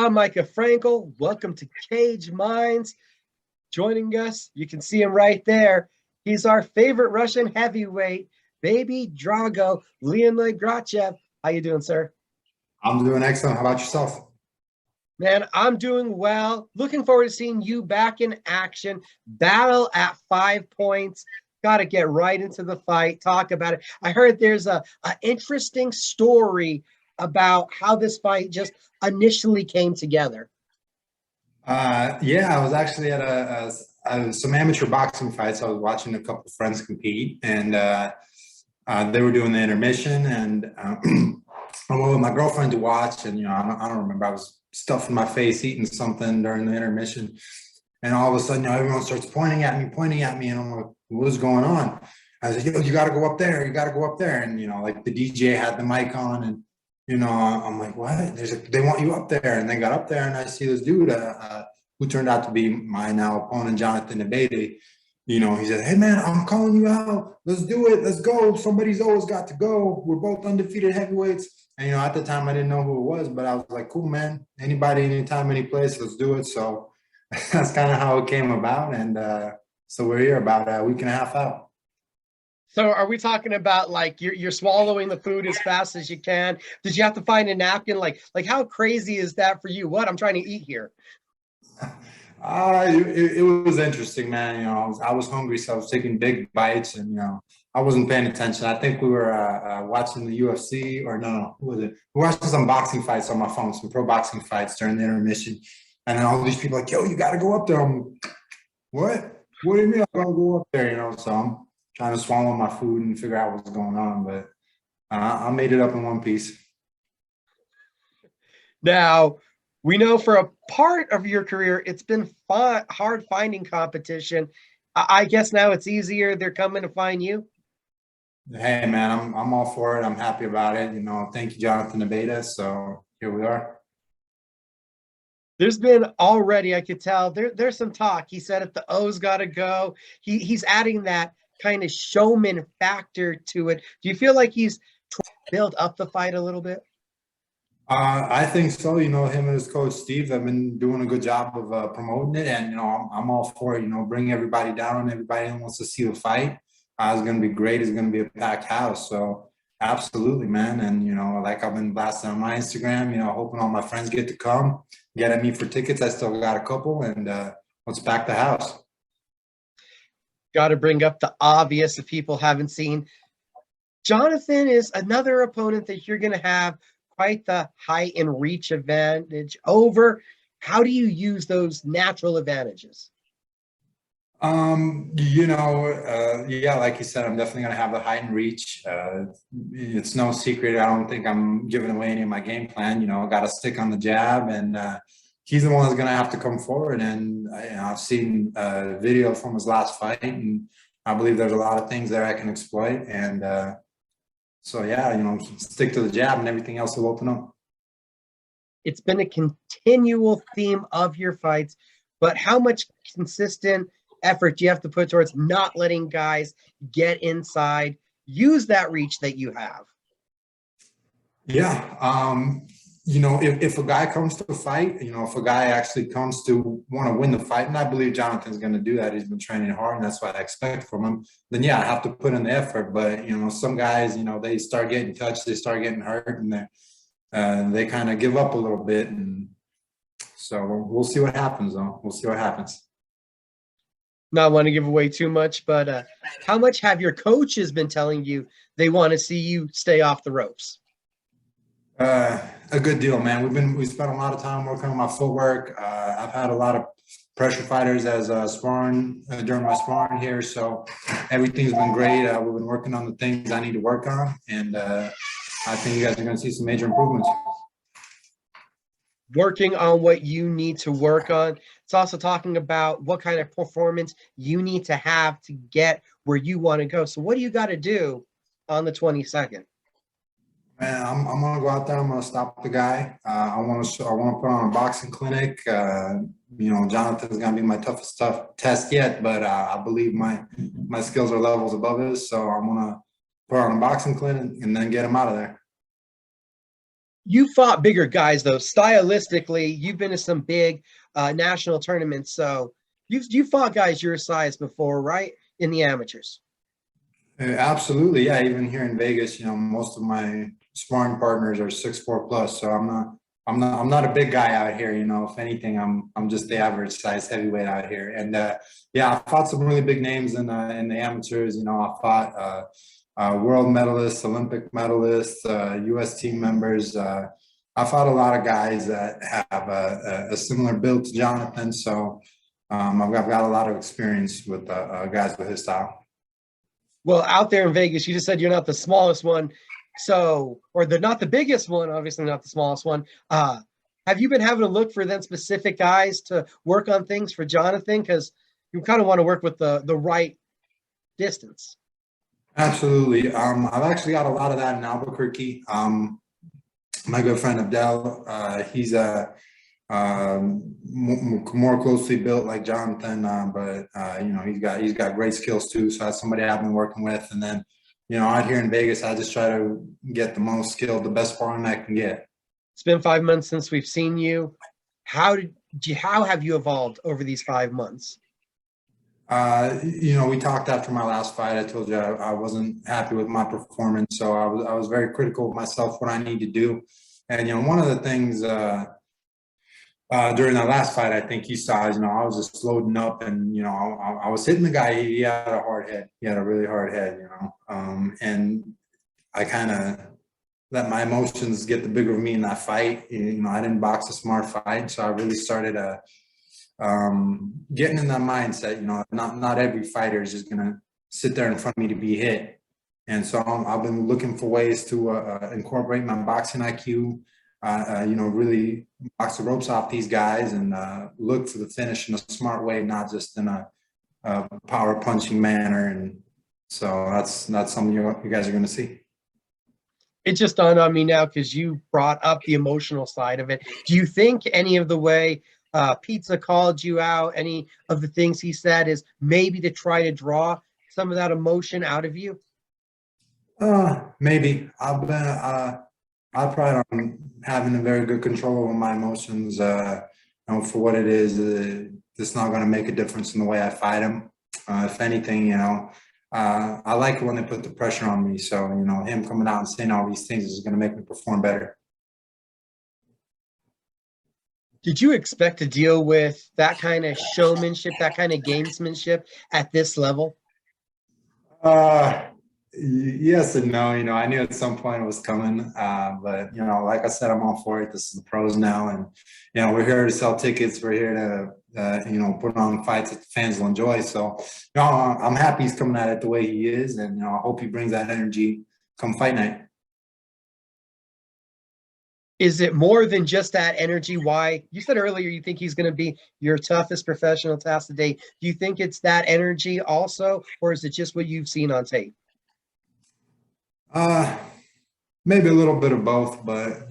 I'm Micah Frankel. Welcome to Cage Minds. Joining us, you can see him right there. He's our favorite Russian heavyweight, baby Drago, Leonid Grachev. How you doing, sir? I'm doing excellent. How about yourself? Man, I'm doing well. Looking forward to seeing you back in action. Battle at 5 points. Got to get right into the fight. Talk about it. I heard there's a interesting story about how this fight just initially came together. Yeah, I was actually at some amateur boxing fights. I was watching a couple of friends compete, and they were doing the intermission, and I went with my girlfriend to watch. And I don't remember. I was stuffing my face, eating something during the intermission, and all of a sudden, everyone starts pointing at me, and I'm like, "What's going on?" I said, "Yo, you got to go up there. You got to go up there." And like the DJ had the mic on, and I'm like, what? They want you up there. And they got up there, and I see this dude who turned out to be my now opponent, Jonathan Abeyta. He said, "Hey, man, I'm calling you out. Let's do it. Let's go. Somebody's always got to go. We're both undefeated heavyweights." And, at the time, I didn't know who it was, but I was like, cool, man. Anybody, anytime, any place, let's do it. So that's kind of how it came about. And so we're here about a week and a half out. So are we talking about like you're swallowing the food as fast as you can? Did you have to find a napkin? Like how crazy is that for you? What? I'm trying to eat here. It was interesting, man. I was hungry, so I was taking big bites, and I wasn't paying attention. I think we were watching the UFC, or no, who was it? We were watching some boxing fights on my phone, some pro boxing fights during the intermission, and then all these people like, "Yo, you got to go up there." I'm, what? What do you mean I gotta go up there? So I'm trying to swallow my food and figure out what's going on, but I made it up in one piece. Now, we know for a part of your career, it's been hard finding competition. I guess now it's easier. They're coming to find you. Hey, man, I'm all for it. I'm happy about it. Thank you, Jonathan Abeyta. So here we are. There's been already, I could tell, there's some talk. He said if the O's got to go, he's adding that kind of showman factor to it. Do you feel like he's built up the fight a little bit? I think so. Him and his coach Steve have been doing a good job of promoting it, and I'm all for it. Bring everybody down. Everybody who wants to see the fight. It's going to be great. It's going to be a packed house. So absolutely, man. And like I've been blasting on my Instagram. Hoping all my friends get to come, get at me for tickets. I still got a couple, and let's pack the house. Got to bring up the obvious if people haven't seen. Jonathan is another opponent that you're going to have quite the height and reach advantage over. How do you use those natural advantages? Yeah, like you said, I'm definitely going to have the height and reach. It's no secret. I don't think I'm giving away any of my game plan. I got to stick on the jab, and he's the one that's going to have to come forward. And I've seen a video from his last fight, and I believe there's a lot of things there I can exploit. And so, yeah, stick to the jab, and everything else will open up. It's been a continual theme of your fights, but how much consistent effort do you have to put towards not letting guys get inside, use that reach that you have? Yeah. If a guy comes to a fight, if a guy actually comes to want to win the fight, and I believe Jonathan's going to do that, he's been training hard, and that's what I expect from him, then yeah, I have to put in the effort. But, some guys, they start getting touched, they start getting hurt, and they kind of give up a little bit. And so we'll see what happens, though. We'll see what happens. Not want to give away too much, but how much have your coaches been telling you they want to see you stay off the ropes? A good deal, man. We spent a lot of time working on my footwork. I've had a lot of pressure fighters as sparring during my sparring here, so everything's been great. We've been working on the things I need to work on, and I think you guys are going to see some major improvements. Working on what you need to work on. It's also talking about what kind of performance you need to have to get where you want to go. So what do you got to do on the 22nd? Man, I'm gonna go out there. I'm gonna stop the guy. I want to put on a boxing clinic. Jonathan's gonna be my toughest test yet, but I believe my skills are levels above his. So I'm gonna put on a boxing clinic and then get him out of there. You fought bigger guys though. Stylistically, you've been to some big national tournaments, so you fought guys your size before, right? In the amateurs. Absolutely, yeah. Even here in Vegas, most of my sparring partners are 6'4" plus, so I'm not a big guy out here. If anything, I'm just the average size heavyweight out here. And yeah, I fought some really big names in the amateurs. I fought world medalists, Olympic medalists, U.S. team members. I fought a lot of guys that have a similar build to Jonathan, so I've got a lot of experience with guys with his style. Well, out there in Vegas, you just said you're not the smallest one, so or the not the biggest one, obviously not the smallest one. Have you been having to look for then specific guys to work on things for Jonathan? Because you kind of want to work with the right distance. Absolutely. I've actually got a lot of that in Albuquerque. My good friend Abdel, he's more closely built like Jonathan, but he's got great skills too. So that's somebody I've been working with. And then, out here in Vegas, I just try to get the most skilled, the best sparring I can get. It's been 5 months since we've seen you. How have you evolved over these 5 months? We talked after my last fight. I told you I wasn't happy with my performance, so I was very critical of myself, what I need to do. And one of the things during that last fight, I think he saw, I was just loading up, and I was hitting the guy. He had a hard head. He had a really hard head, and I kind of let my emotions get the bigger of me in that fight. I didn't box a smart fight, so I really started getting in that mindset. Not every fighter is just gonna sit there in front of me to be hit, and so I've been looking for ways to incorporate my boxing IQ. Really box the ropes off these guys and look for the finish in a smart way, not just in a power punching manner. And so that's something you guys are going to see. It just dawned on me now because you brought up the emotional side of it. Do you think any of the way Pizza called you out, any of the things he said is maybe to try to draw some of that emotion out of you? Maybe. I pride on having a very good control over my emotions. For what it is, it's not going to make a difference in the way I fight him. If anything, I like it when they put the pressure on me. So, him coming out and saying all these things is going to make me perform better. Did you expect to deal with that kind of showmanship, that kind of gamesmanship at this level? Yes and no. I knew at some point it was coming, but like I said, I'm all for it. This is the pros now, and we're here to sell tickets. We're here to put on fights that the fans will enjoy. So I'm happy he's coming at it the way he is, and I hope he brings that energy come fight night. Is it more than just that energy? Why you said earlier you think he's going to be your toughest professional task today? Do you think it's that energy also, or is it just what you've seen on tape? Maybe a little bit of both, but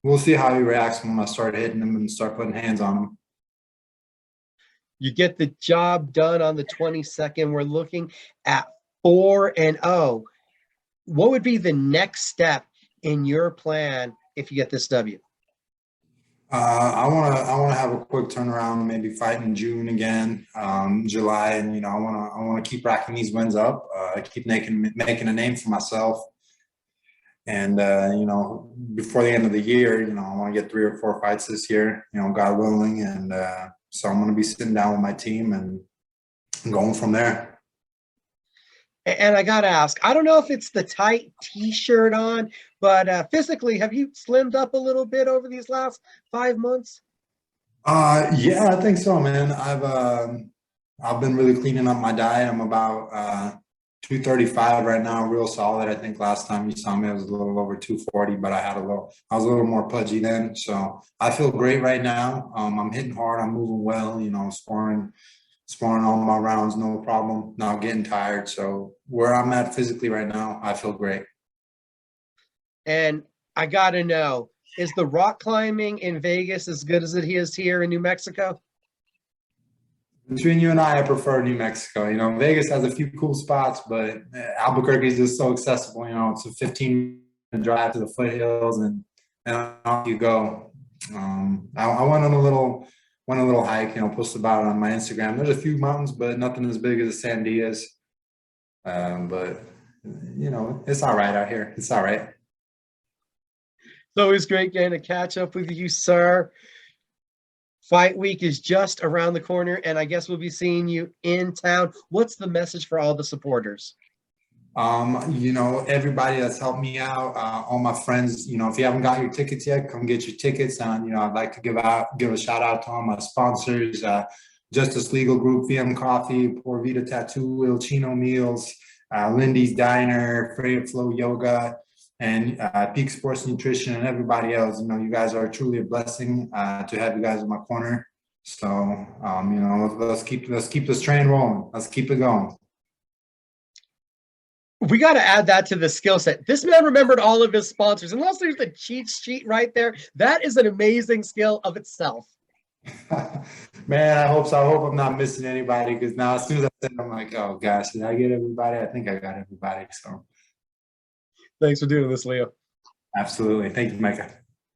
we'll see how he reacts when I start hitting him and start putting hands on him. You get the job done on the 22nd. We're looking at 4-0. What would be the next step in your plan if you get this W? I want to have a quick turnaround, maybe fight in June again, July, and I want to keep racking these wins up, keep making a name for myself, and before the end of the year, I want to get 3 or 4 fights this year, God willing, and so I'm going to be sitting down with my team and going from there. And I got to ask, I don't know if it's the tight T-shirt on, but physically, have you slimmed up a little bit over these last 5 months? Yeah, I think so, man. I've been really cleaning up my diet. I'm about 235 right now, real solid. I think last time you saw me, I was a little over 240, but I was a little more pudgy then. So I feel great right now. I'm hitting hard. I'm moving well. Sparring all my rounds, no problem. Not getting tired. So where I'm at physically right now, I feel great. And I got to know, is the rock climbing in Vegas as good as it is here in New Mexico? Between you and I prefer New Mexico. Vegas has a few cool spots, but Albuquerque is just so accessible. It's a 15-minute drive to the foothills, and and off you go. I went on a little hike, posted about it on my Instagram. There's a few mountains, but nothing as big as the Sandias. But it's all right out here. It's all right. It's always great getting to catch up with you, sir. Fight week is just around the corner, and I guess we'll be seeing you in town. What's the message for all the supporters? Everybody that's helped me out, all my friends, if you haven't got your tickets yet, come get your tickets. And, I'd like to give a shout out to all my sponsors, Justice Legal Group, VM Coffee, Por Vida Tattoo, Il Chino Meals, Lindy's Diner, Freya Flow Yoga, and Peak Sports Nutrition, and everybody else. You guys are truly a blessing to have you guys in my corner. So, let's keep this train rolling. Let's keep it going. We got to add that to the skill set. This man remembered all of his sponsors. Unless there's the cheat sheet right there, that is an amazing skill of itself. Man, I hope so. I hope I'm not missing anybody, because now as soon as I said, I'm like, oh gosh, did I get everybody? I think I got everybody. So thanks for doing this, Leo. Absolutely. Thank you, Micah.